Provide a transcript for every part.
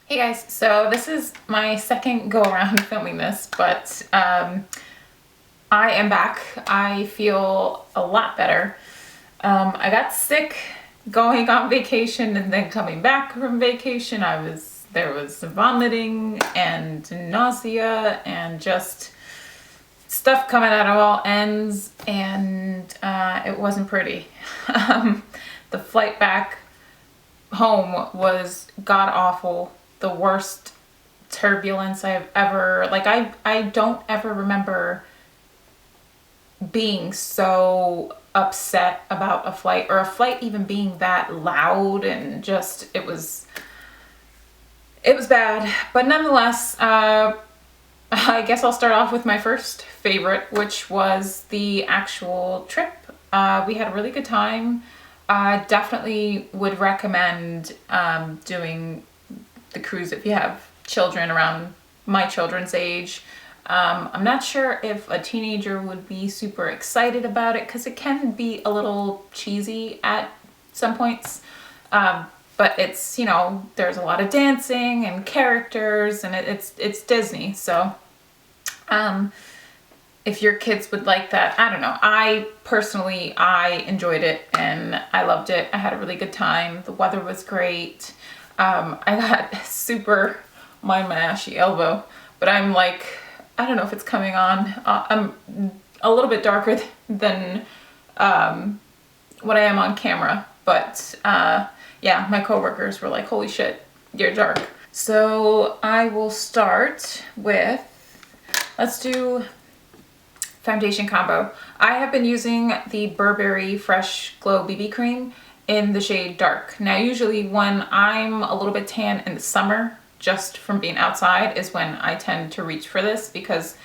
Hey guys, so this is my second go around filming this, but I am back. I feel a lot better. I got sick going on vacation and then coming back from vacation. There was vomiting and nausea and just stuff coming out of all ends, and it wasn't pretty. The flight back home was god awful. The worst turbulence I've ever, I don't ever remember being so upset about a flight, or a flight even being that loud, and just it was bad. But nonetheless, I guess I'll start off with my first favorite, which was the actual trip. We had a really good time. Definitely would recommend doing the cruise if you have children around my children's age. I'm not sure if a teenager would be super excited about it because it can be a little cheesy at some points. But it's, there's a lot of dancing and characters, and it's Disney. So if your kids would like that, I don't know. I enjoyed it and I loved it. I had a really good time. The weather was great. I got super, mind my ashy elbow, but I'm like, I don't know if it's coming on. I'm a little bit darker than what I am on camera, but yeah, my coworkers were like, holy shit, you're dark. So I will start with, let's do foundation combo. I have been using the Burberry Fresh Glow BB Cream in the shade Dark. Now, usually when I'm a little bit tan in the summer, just from being outside, is when I tend to reach for this, because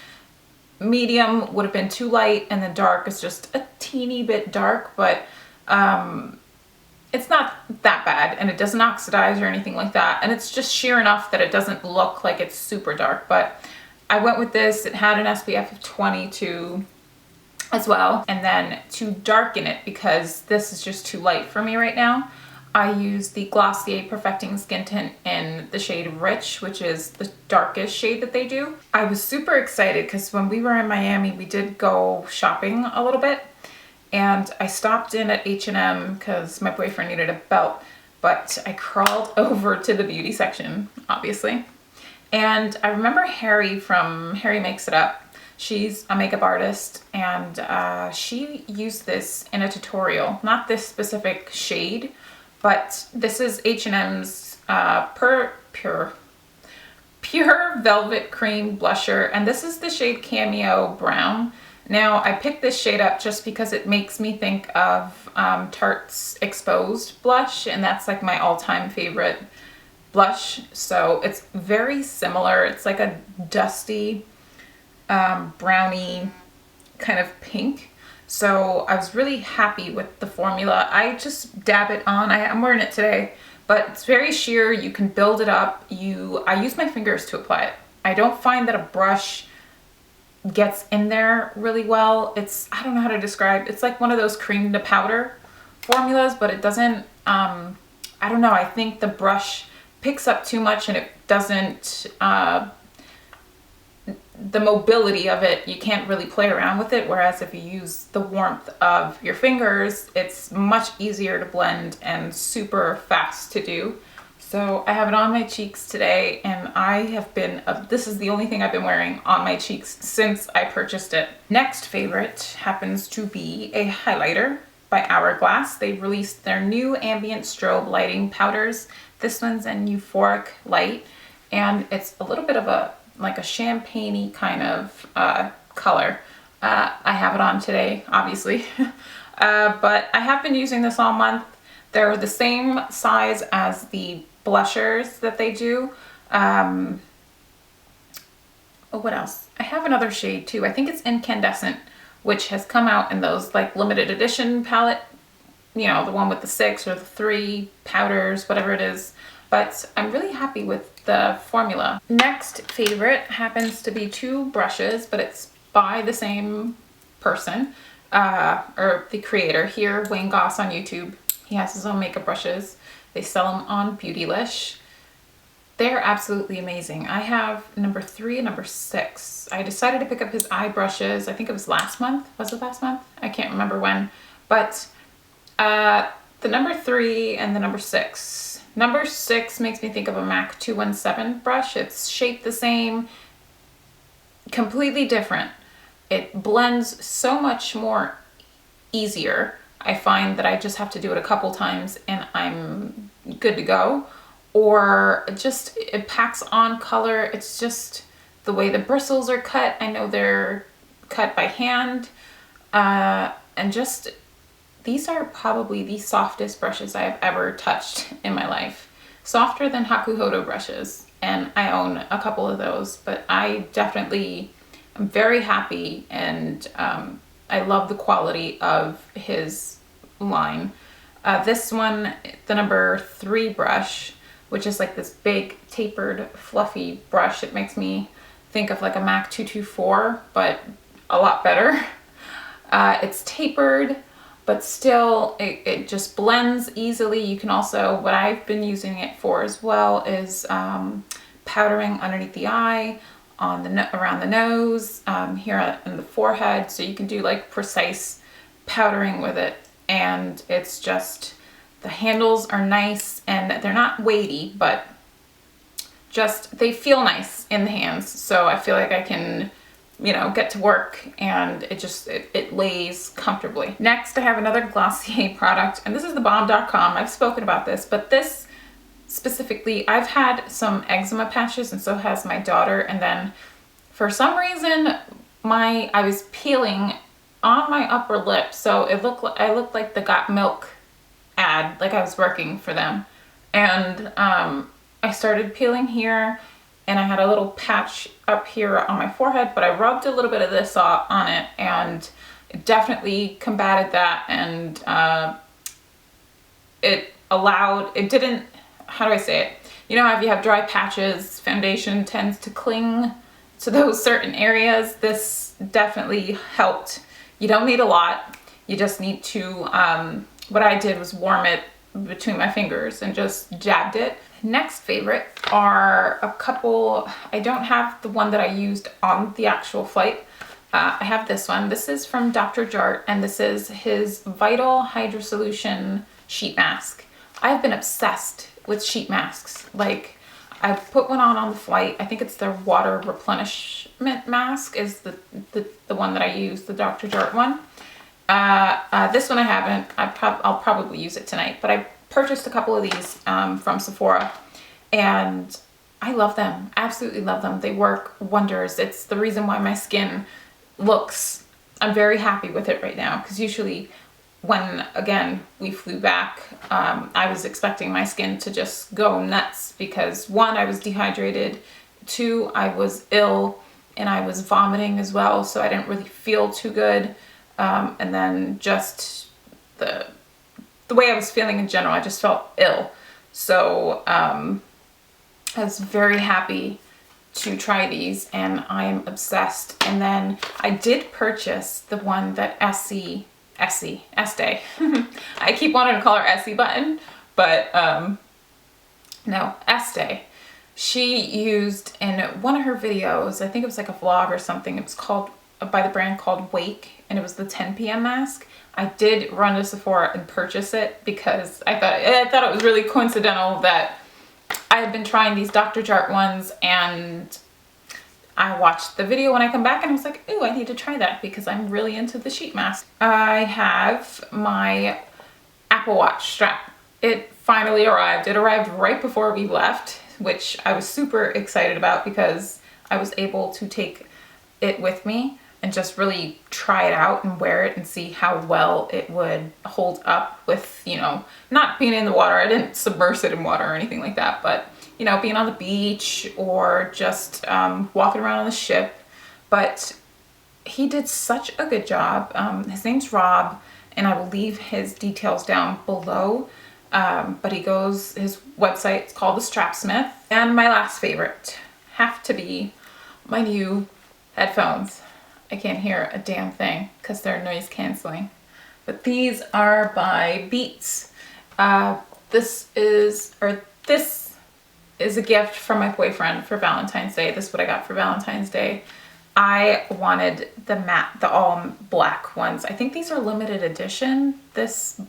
medium would have been too light and then dark is just a teeny bit dark, but it's not that bad, and it doesn't oxidize or anything like that, and it's just sheer enough that it doesn't look like it's super dark. But I went with this. It had an SPF of 22 as well. And then to darken it, because this is just too light for me right now, I use the Glossier Perfecting Skin Tint in the shade Rich, which is the darkest shade that they do. I was super excited because when we were in Miami, we did go shopping a little bit, and I stopped in at H&M because my boyfriend needed a belt, but I crawled over to the beauty section, obviously. And I remember Harry from Harry Makes It Up. She's a makeup artist, and she used this in a tutorial. Not this specific shade, but this is H&M's Pure Velvet Cream Blusher, and this is the shade Cameo Brown. Now, I picked this shade up just because it makes me think of Tarte's Exposed blush, and that's like my all-time favorite blush. So it's very similar. It's like a dusty browny kind of pink. So I was really happy with the formula. I just dab it on. I'm wearing it today, but it's very sheer. You can build it up. I use my fingers to apply it. I don't find that a brush gets in there really well. I don't know how to describe. It's like one of those cream to powder formulas, but it doesn't, I don't know. I think the brush picks up too much, and it doesn't, the mobility of it, you can't really play around with it. Whereas if you use the warmth of your fingers, it's much easier to blend and super fast to do. So I have it on my cheeks today, and this is the only thing I've been wearing on my cheeks since I purchased it. Next favorite happens to be a highlighter by Hourglass. They released their new ambient strobe lighting powders. This one's in Euphoric Light, and it's a little bit of a champagne-y kind of color. I have it on today, obviously. But I have been using this all month. They're the same size as the blushers that they do. Oh, what else? I have another shade too. I think it's Incandescent, which has come out in those like limited edition palette, the one with the 6 or the 3 powders, whatever it is. But I'm really happy with the formula. Next favorite happens to be 2 brushes, but it's by the same person, or the creator here, Wayne Goss on YouTube. He has his own makeup brushes. They sell them on Beautylish. They're absolutely amazing. I have number 3 and number 6. I decided to pick up his eye brushes. I think it was last month. Was it last month? I can't remember when. But the number 3 and the number 6. Number 6 makes me think of a MAC 217 brush. It's shaped the same, completely different. It blends so much more easier. I find that I just have to do it a couple times and I'm good to go. Or just, it packs on color. It's just the way the bristles are cut. I know they're cut by hand. And just, these are probably the softest brushes I have ever touched in my life. Softer than Hakuhodo brushes. And I own a couple of those, but I definitely am very happy, and I love the quality of his line. This one, the number 3 brush, which is like this big tapered fluffy brush. It makes me think of like a MAC 224, but a lot better. It's tapered, but still it just blends easily. You can also, what I've been using it for as well is powdering underneath the eye, on the around the nose, here in the forehead. So you can do like precise powdering with it, and it's just, the handles are nice and they're not weighty, but just, they feel nice in the hands. So I feel like I can, you know, get to work and it lays comfortably. Next, I have another Glossier product, and this is the Balm.com. I've spoken about this, but this specifically, I've had some eczema patches and so has my daughter. And then for some reason, I was peeling on my upper lip. So I looked like the Got Milk ad, like I was working for them. And I started peeling here, and I had a little patch up here on my forehead, but I rubbed a little bit of this on it, and it definitely combated that. And it didn't, how do I say it? You know, if you have dry patches, foundation tends to cling to those certain areas. This definitely helped. You don't need a lot. You just need to, what I did was warm it between my fingers and just jabbed it. Next favorite are a couple. I don't have the one that I used on the actual flight. I have this one. This is from Dr. Jart, and this is his Vital Hydro Solution sheet mask. I've been obsessed with sheet masks. Like, I put one on the flight. I think it's their water replenishment mask is the one that I use, the Dr. Jart one. This one I haven't. I'll probably use it tonight, but I purchased a couple of these from Sephora, and I love them. Absolutely love them. They work wonders. It's the reason why my skin looks, I'm very happy with it right now, because usually when, again, we flew back, I was expecting my skin to just go nuts because 1, I was dehydrated, 2, I was ill, and I was vomiting as well, so I didn't really feel too good. And then just the way I was feeling in general, I just felt ill. So I was very happy to try these, and I am obsessed. And then I did purchase the one that Estee, I keep wanting to call her Essie Button, but no, Estee. She used in one of her videos, I think it was like a vlog or something, it was called, by the brand called Wake, and it was the 10 p.m. mask. I did run to Sephora and purchase it because I thought it was really coincidental that I had been trying these Dr. Jart ones, and I watched the video when I come back and I was like, ooh, I need to try that because I'm really into the sheet mask. I have my Apple Watch strap. It finally arrived. It arrived right before we left, which I was super excited about because I was able to take it with me and just really try it out and wear it and see how well it would hold up with, you know, not being in the water. I didn't submerge it in water or anything like that, but, you know, being on the beach or just walking around on the ship. But he did such a good job. His name's Rob, and I will leave his details down below. But his website's called The Strapsmith. And my last favorite have to be my new headphones. I can't hear a damn thing because they're noise canceling. But these are by Beats. This is is a gift from my boyfriend for Valentine's Day. This is what I got for Valentine's Day. I wanted the matte, the all black ones. I think these are limited edition. This,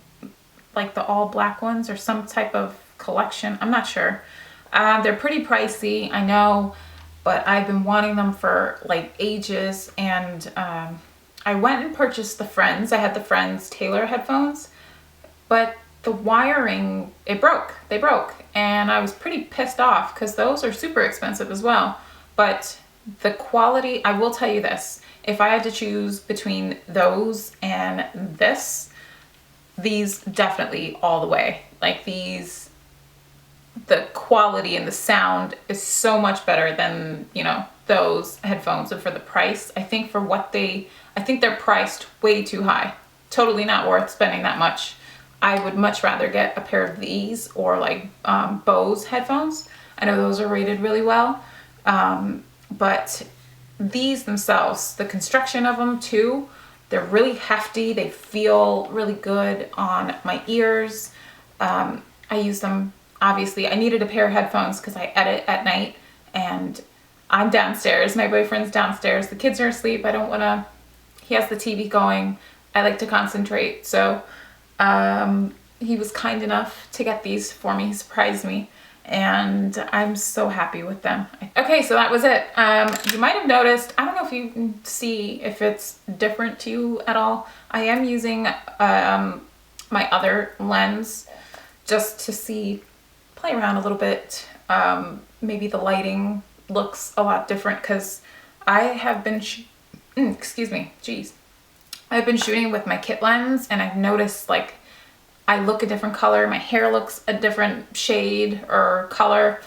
like the all black ones, or some type of collection. I'm not sure. They're pretty pricey, I know, but I've been wanting them for like ages. And I went and purchased the Friends. I had the Friends Taylor headphones, but the wiring, it broke. They broke. And I was pretty pissed off because those are super expensive as well. But the quality, I will tell you this, if I had to choose between those and this, these definitely all the way. Like these, the quality and the sound is so much better than, you know, those headphones. And for the price, I think for what they, I think they're priced way too high. Totally not worth spending that much. I would much rather get a pair of these or like Bose headphones. I know those are rated really well. But these themselves, the construction of them too, they're really hefty. They feel really good on my ears. I use them, obviously. I needed a pair of headphones because I edit at night and I'm downstairs. My boyfriend's downstairs. The kids are asleep. I don't want to, he has the TV going. I like to concentrate. So he was kind enough to get these for me. He surprised me. And I'm so happy with them. Okay, so that was it. You might have noticed, I don't know if you can see if it's different to you at all. I am using my other lens just to see, play around a little bit. Maybe the lighting looks a lot different because I have been, excuse me, geez. I've been shooting with my kit lens and I've noticed like I look a different color, my hair looks a different shade or color,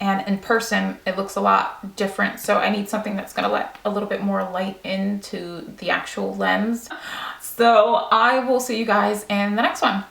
and in person it looks a lot different. So I need something that's gonna let a little bit more light into the actual lens. So I will see you guys in the next one.